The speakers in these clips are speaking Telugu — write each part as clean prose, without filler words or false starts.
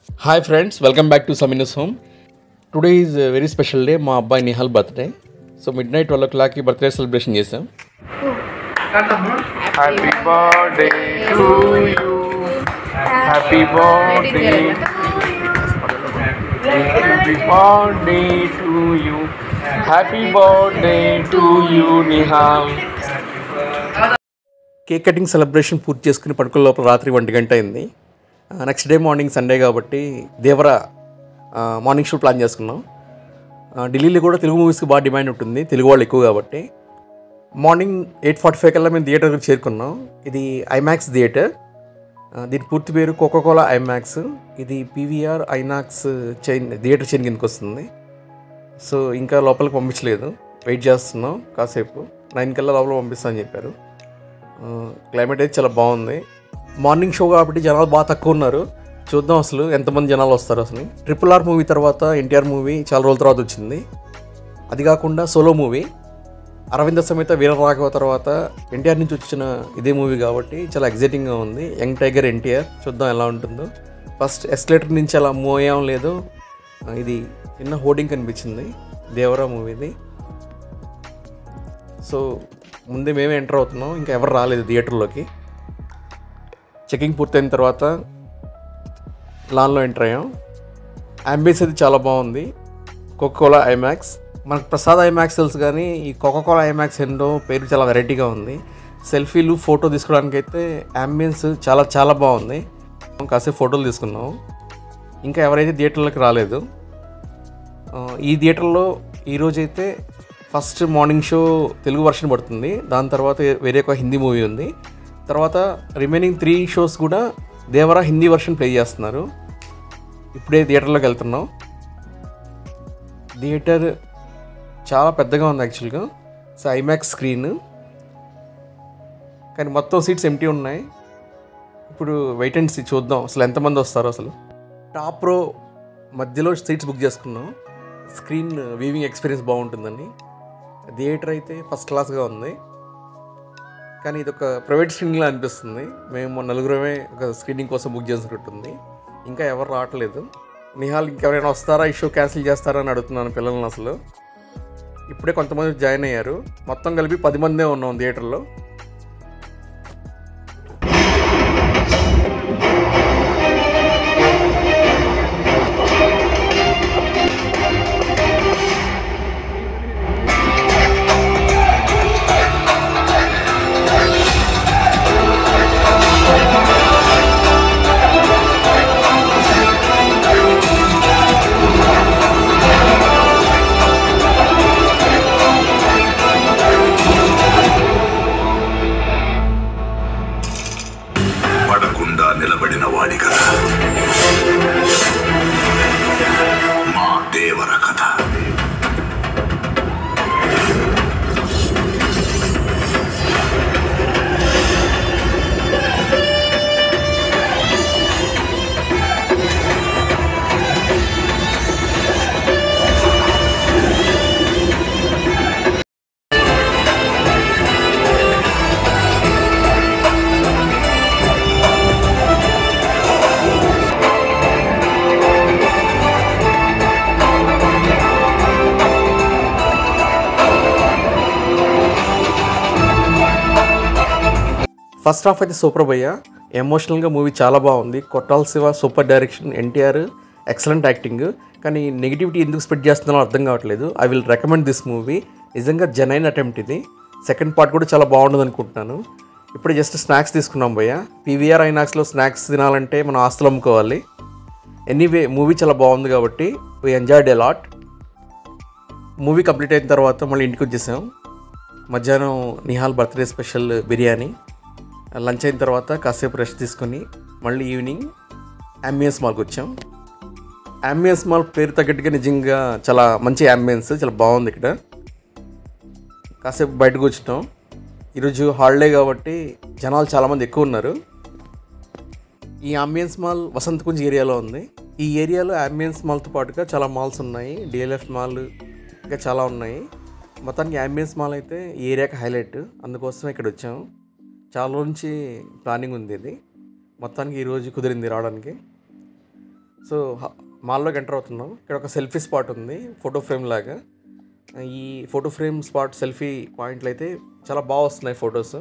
Hi friends, welcome back to Saminus Home. Today is a very special day. మా అబ్బాయి Nihal birthday. So midnight 12 o'clock birthday celebration చేసాం. Happy birthday to you. Happy birthday. Happy birthday to you. Happy birthday to you, Nihal. Cake cutting celebration పూర్తి చేసుకుని పడుకునే లోపల రాత్రి 1 గంట అయింది. నెక్స్ట్ డే మార్నింగ్ సండే కాబట్టి దేవరా మార్నింగ్ షో ప్లాన్ చేసుకున్నాం. ఢిల్లీలో కూడా తెలుగు మూవీస్కి బాగా డిమాండ్ ఉంటుంది, తెలుగు వాళ్ళు ఎక్కువ కాబట్టి. మార్నింగ్ 8:45 కల్లా మేము థియేటర్కి చేరుకున్నాం. ఇది ఐమాక్స్ థియేటర్. దీని పూర్తి పేరు కోకోకోలా ఐమాక్స్. ఇది PVR INOX chain theatre chain కిందకి వస్తుంది. సో ఇంకా లోపలికి పంపించలేదు, వెయిట్ చేస్తున్నాం కాసేపు. 9 కల్లా లోపల పంపిస్తామని చెప్పారు. క్లైమేట్ అయితే చాలా బాగుంది. మార్నింగ్ షో కాబట్టి జనాలు బాగా తక్కువ ఉన్నారు. చూద్దాం అసలు ఎంతమంది జనాలు వస్తారు. అసలు RRR మూవీ తర్వాత ఎన్టీఆర్ మూవీ చాలా రోజుల తర్వాత వచ్చింది. అది కాకుండా సోలో మూవీ అరవింద సమేత వీరరాఘవ తర్వాత ఎన్టీఆర్ నుంచి వచ్చిన ఇదే మూవీ కాబట్టి చాలా ఎగ్జైటింగ్గా ఉంది. యంగ్ టైగర్ ఎన్టీఆర్, చూద్దాం ఎలా ఉంటుందో. ఫస్ట్ ఎస్కలేటర్ నుంచి అలా మూవ్ అయ్యాం లేదు, ఇది చిన్న హోర్డింగ్ కనిపించింది దేవరా మూవీది. సో ముందే మేమే ఎంటర్ అవుతున్నాం, ఇంకా ఎవరు రాలేదు థియేటర్లోకి. చెకింగ్ పూర్తయిన తర్వాత లాన్లో ఎంటర్ అయ్యాం. అంబియన్స్ అయితే చాలా బాగుంది. కోకోకోలా ఐమాక్స్, మనకు ప్రసాద్ ఐమాక్స్ తెలుసు కానీ ఈ కోకోకోలా ఐమాక్స్ ఏంటో పేరు చాలా వెరైటీగా ఉంది. సెల్ఫీలు ఫోటో తీసుకోవడానికి అయితే అంబియన్స్ చాలా చాలా బాగుంది. కాసేపు ఫోటోలు తీసుకున్నాం. ఇంకా ఎవరైతే థియేటర్లోకి రాలేదు. ఈ థియేటర్లో ఈరోజైతే first morning show Telugu version పడుతుంది, దాని తర్వాత వేరే ఒక హిందీ మూవీ ఉంది. తర్వాత రిమైనింగ్ 3 షోస్ కూడా దేవరా హిందీ వర్షన్ ప్లే చేస్తున్నారు. ఇప్పుడే థియేటర్లోకి వెళ్తున్నాం. థియేటర్ చాలా పెద్దగా ఉంది యాక్చువల్గా. సో ఐమాక్స్ స్క్రీన్, కానీ మొత్తం సీట్స్ ఎంటీ ఉన్నాయి. ఇప్పుడు వెయిట్ అండ్ సీ, చూద్దాం అసలు ఎంతమంది వస్తారో. అసలు టాప్ రో మధ్యలో సీట్స్ బుక్ చేసుకున్నాం. స్క్రీన్ వీవింగ్ ఎక్స్పీరియన్స్ బాగుంటుందండి. థియేటర్ అయితే ఫస్ట్ క్లాస్గా ఉంది, కానీ ఇది ఒక ప్రైవేట్ స్క్రీనింగ్లా అనిపిస్తుంది. మేము 4 ఒక స్క్రీనింగ్ కోసం బుక్ చేసినట్టుంది. ఇంకా ఎవరు రావట్లేదు. నిహాల్ ఇంకెవరైనా వస్తారా, ఈ షో క్యాన్సిల్ చేస్తారా అని అడుగుతున్నాను పిల్లల్ని. అసలు ఇప్పుడే కొంతమంది జాయిన్ అయ్యారు. మొత్తం కలిపి 10 మందే ఉన్నాం థియేటర్లో. నిలబడిన వాడి కథ మా దేవర కథ. ఫస్ట్ హాఫ్ అయితే సూపర్ భయ్య. ఎమోషనల్గా మూవీ చాలా బాగుంది. Koratala Siva super direction, NTR excellent acting. కానీ నెగిటివిటీ ఎందుకు స్ప్రెడ్ చేస్తున్నారో అర్థం కావట్లేదు. I will recommend this movie. నిజంగా జెన్యూన్ అటెంప్ట్ ఇది. సెకండ్ పార్ట్ కూడా చాలా బాగుంటుంది అనుకుంటున్నాను. ఇప్పుడు జస్ట్ స్నాక్స్ తీసుకున్నాం భయ్య. పీవీఆర్ ఐనాక్స్లో స్నాక్స్ తినాలంటే మనం ఆస్తులు అమ్ముకోవాలి. ఎనీవే మూవీ చాలా బాగుంది కాబట్టి we enjoyed a lot. Movie complete అయిన తర్వాత మళ్ళీ ఇంటికి వచ్చేసాం. మధ్యాహ్నం Nihal birthday special biryani. Lunch అయిన తర్వాత కాసేపు రెస్ట్ తీసుకొని మళ్ళీ ఈవినింగ్ అంబియన్స్ మాల్కి వచ్చాం. అంబియన్స్ మాల్ పేరు తగ్గట్టుగా నిజంగా చాలా మంచి అంబియన్స్, చాలా బాగుంది. ఇక్కడ కాసేపు బయటకు వచ్చాం. ఈరోజు హాలిడే కాబట్టి జనాలు చాలామంది ఎక్కువ ఉన్నారు. ఈ అంబియన్స్ మాల్ వసంత్ కుంజ్ ఏరియాలో ఉంది. ఈ ఏరియాలో అంబియన్స్ మాల్తో పాటుగా చాలా మాల్స్ ఉన్నాయి. DLF మాల్ ఇంకా చాలా ఉన్నాయి. మొత్తానికి అంబియన్స్ మాల్ అయితే ఈ ఏరియాకి హైలైట్. అందుకోసం ఇక్కడ వచ్చాము. చాలా రోజు నుంచి ప్లానింగ్ ఉంది ఇది. మొత్తానికి ఈరోజు కుదిరింది రావడానికి. సో మాల్లోకి ఎంటర్ అవుతున్నాం. ఇక్కడ ఒక సెల్ఫీ స్పాట్ ఉంది, ఫోటో ఫ్రేమ్ లాగా. ఈ ఫోటో ఫ్రేమ్ స్పాట్ సెల్ఫీ పాయింట్లు అయితే చాలా బాగా వస్తున్నాయి ఫొటోస్.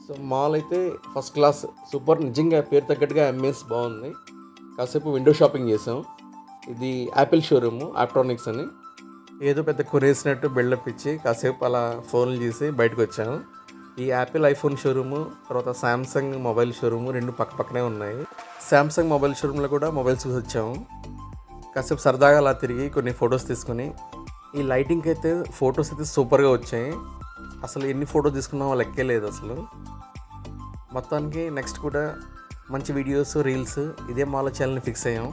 సో మాల్ అయితే ఫస్ట్ క్లాస్, సూపర్. నిజంగా పేరు తగ్గట్టుగా అంబియన్స్ బాగుంది. కాసేపు విండో షాపింగ్ చేసాం. ఇది యాపిల్ షోరూము, ఆప్ట్రానిక్స్ అని. ఏదో పెద్ద కొనేసినట్టు బిల్డప్ ఇచ్చి కాసేపు అలా ఫోన్లు చేసి బయటకు వచ్చాము. ఈ యాపిల్ ఐఫోన్ షోరూము, తర్వాత శాంసంగ్ మొబైల్ షోరూము రెండు పక్క పక్కనే ఉన్నాయి. శాంసంగ్ మొబైల్ షోరూంలో కూడా మొబైల్స్ వచ్చాము. కాసేపు సరదాగా అలా తిరిగి కొన్ని ఫొటోస్ తీసుకొని, ఈ లైటింగ్కి అయితే ఫొటోస్ అయితే సూపర్గా వచ్చాయి. అసలు ఎన్ని ఫొటోస్ తీసుకున్నామో లెక్కే లేదు అసలు. మొత్తానికి నెక్స్ట్ కూడా మంచి వీడియోస్, రీల్స్ ఇదే మాలో ఛానల్ని ఫిక్స్ అయ్యాం.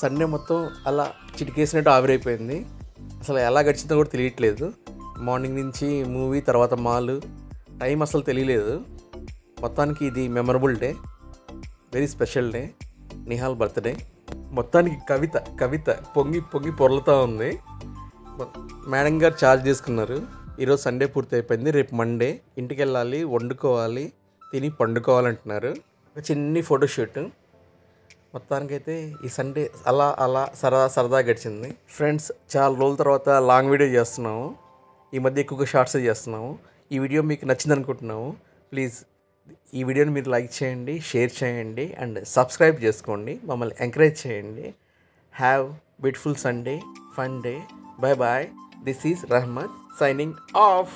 సండే మొత్తం అలా చిటికేసినట్టు ఆవిరైపోయింది. అసలు ఎలా గడిచిందో కూడా తెలియట్లేదు. మార్నింగ్ నుంచి మూవీ, తర్వాత మాల్, టైం అసలు తెలియలేదు. మొత్తానికి ఇది memorable day, very special day, Nihal birthday. మొత్తానికి కవిత పొంగి పొర్లుతూ ఉంది. మేడం గారు ఛార్జ్ చేసుకున్నారు. ఈరోజు సండే పూర్తి అయిపోయింది. రేపు మండే ఇంటికి వెళ్ళాలి, వండుకోవాలి, తిని పండుకోవాలంటున్నారు. ఒక చిన్ని ఫోటోషూట్. మొత్తానికైతే ఈ సండే అలా సరదా గడిచింది. ఫ్రెండ్స్, చాలా రోజుల తర్వాత లాంగ్ వీడియో చేస్తున్నాము. ఈ మధ్య ఎక్కువగా షార్ట్స్ చేస్తున్నాము. ఈ వీడియో మీకు నచ్చింది అనుకుంటున్నాము. ప్లీజ్ ఈ వీడియోని మీరు లైక్ చేయండి, షేర్ చేయండి అండ్ సబ్స్క్రైబ్ చేసుకోండి. మమ్మల్ని ఎంకరేజ్ చేయండి. Have beautiful Sunday, fun day. Bye bye. This is Rahmat signing off.